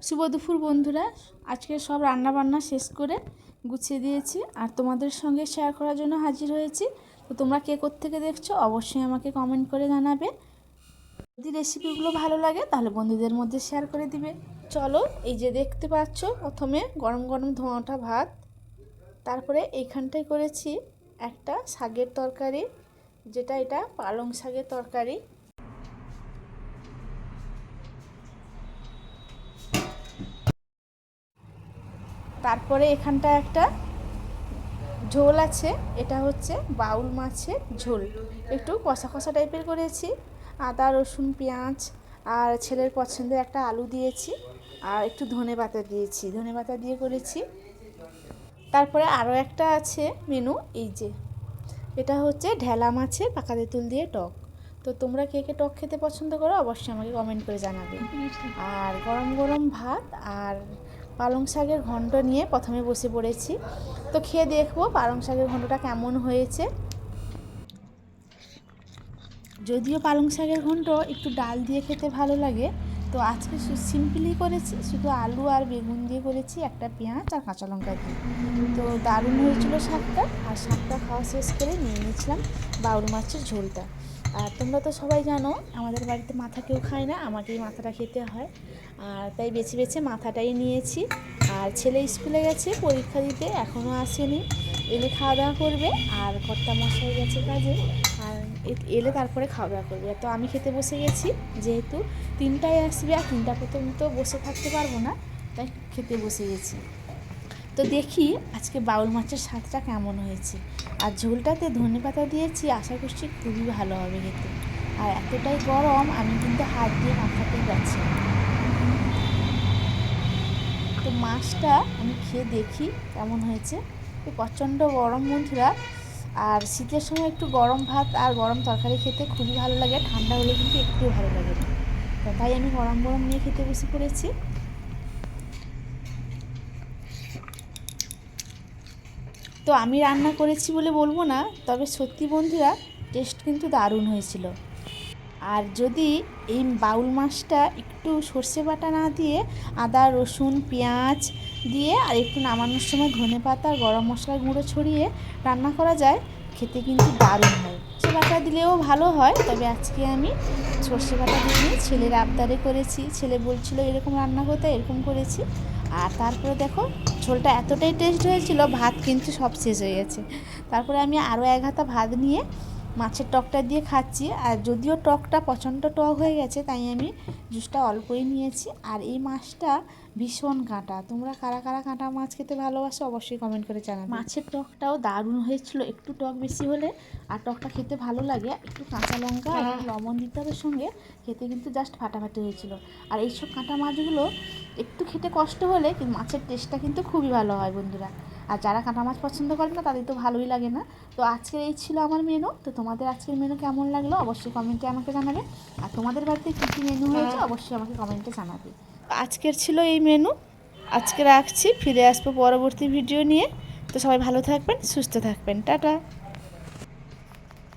শুভ দুপুর বন্ধুরা, আজকে সব রান্না বান্না শেষ করে গুছিয়ে দিয়েছি আর তোমাদের সঙ্গে শেয়ার করার জন্য হাজির হয়েছি। তো তোমরা কে কোত্থেকে দেখছো অবশ্যই আমাকে কমেন্ট করে জানাবে। যদি রেসিপিগুলো ভালো লাগে তাহলে বন্ধুদের মধ্যে শেয়ার করে দিবে। চলো, এই যে দেখতে পাচ্ছ, প্রথমে গরম গরম ধোঁয়াটা ভাত, তারপরে এইখানটায় করেছি একটা শাকের তরকারি, যেটা এটা পালং শাকের তরকারি। তারপরে এখানটা একটা ঝোল আছে, এটা হচ্ছে বাউল মাছের ঝোল, একটু কষা কষা টাইপের করেছি। আদা রসুন পেঁয়াজ আর ছেলের পছন্দের একটা আলু দিয়েছি, আর একটু ধনেপাতা দিয়েছি, ধনেপাতা দিয়ে করেছি। তারপরে আরও একটা আছে মেনু, এই যে এটা হচ্ছে ঢেলা মাছের পাকা তেঁতুল দিয়ে টক। তো তোমরা কে কে টক খেতে পছন্দ করো অবশ্যই আমাকে কমেন্ট করে জানাবে। আর গরম গরম ভাত আর পালং শাকের ঘন্ট নিয়ে প্রথমে বসে পড়েছি। তো খেয়ে দেখবো পালং শাকের ঘন্টটা কেমন হয়েছে। যদিও পালং শাকের ঘন্ট একটু ডাল দিয়ে খেতে ভালো লাগে, তো আজকে সিম্পলি করেছি, শুধু আলু আর বেগুন দিয়ে করেছি, একটা পেঁয়াজ আর কাঁচা লঙ্কা দিয়ে। তো দারুণ হয়েছিল শাকটা। আর শাকটা খাওয়া শেষ করে নিয়ে নিয়েছিলাম বাউল মাছের ঝোলটা। আর তোমরা তো সবাই জানো আমাদের বাড়িতে মাথা কেউ খায় না, আমাকেই মাথাটা খেতে হয়, আর তাই বেছে বেছে মাথাটাই নিয়েছি। আর ছেলে স্কুলে গেছে পরীক্ষা দিতে, এখনও আসেনি, এলে খাওয়া দাওয়া করবে। আর কর্তা মশাই গেছে কাজে, আর এলে তারপরে খাওয়া দাওয়া করবে। তো আমি খেতে বসে গেছি, যেহেতু 3টায় আসবে আর 3টা পর্যন্ত বসে থাকতে পারবো না, তাই খেতে বসে গেছি। তো দেখি আজকে বাউল মাছের স্বাদটা কেমন হয়েছে। আর ঝোলটাতে ধনেপাতা দিয়েছি, আশা করছি খুবই ভালো হবে খেতে। আর এতটাই গরম আমি কিন্তু হাত দিয়ে মাখাতেই পারছি না। তো মাছটা আমি খেয়ে দেখি কেমন হয়েছে। তো প্রচণ্ড গরম বন্ধুরা, আর শীতের সময় একটু গরম ভাত আর গরম তরকারি খেতে খুবই ভালো লাগে, ঠান্ডা হলে কিন্তু একটু ভালো লাগে না। তো তাই আমি গরম গরম নিয়ে খেতে বসে পড়েছি। তো আমি রান্না করেছি বলে বলবো না, তবে সত্যি বন্ধুরা টেস্ট কিন্তু দারুণ হয়েছিল। আর যদি এই বাউল মাছটা একটু সর্ষে বাটা না দিয়ে আদা রসুন পেঁয়াজ দিয়ে আর একটু নামানোর সময় ধনেপাতা আর গরম মশলার গুঁড়ো ছড়িয়ে রান্না করা যায়, খেতে কিন্তু দারুণ হয়। সর্ষে বাটা দিলেও ভালো হয়, তবে আজকে আমি সর্ষে বাটা দিইনি, ছেলের আবদারে করেছি, ছেলে বলছিল এরকম রান্না করতে, এরকম করেছি। আর তারপরে দেখো ঝোলটা এতটাই টেস্ট হয়েছিল, ভাত কিন্তু সব শেষ হয়ে গেছে। তারপরে আমি আরও এক হাতা ভাত নিয়ে মাছের টকটা দিয়ে খাচ্ছি। আর যদিও টকটা প্রচণ্ড টক হয়ে গেছে, তাই আমি জুসটা অল্পই নিয়েছি। আর এই মাছটা ভীষণ কাঁটা, তোমরা কারা কারা কাঁটা মাছ খেতে ভালোবাসো অবশ্যই কমেন্ট করে জানাবে। মাছের টকটাও দারুণ হয়েছিল, একটু টক বেশি হলে আর টকটা খেতে ভালো লাগে, একটু কাঁচা লঙ্কা আর লবণ দিতে হবে সঙ্গে, খেতে কিন্তু জাস্ট ফাটাফাটি হয়েছিল। আর এইসব কাঁটা মাছগুলো একটু খেতে কষ্ট হলে কিন্তু মাছের টেস্টটা কিন্তু খুবই ভালো হয় বন্ধুরা। আর যারা কাঁটা মাছ পছন্দ করে না তাদের তো ভালোই লাগে না। তো আজকের এই ছিল আমার মেনু। তো তোমাদের আজকের মেনু কেমন লাগলো অবশ্যই কমেন্টে আমাকে জানাবে। আর তোমাদের বাড়িতে কী কী মেনু হয়েছে অবশ্যই আমাকে কমেন্টে জানাবে। আজকের ছিল এই মেনু, আজকে রাখছি, ফিরে আসবো পরবর্তী ভিডিও নিয়ে। তো সবাই ভালো থাকবেন, সুস্থ থাকবেন, টাটা।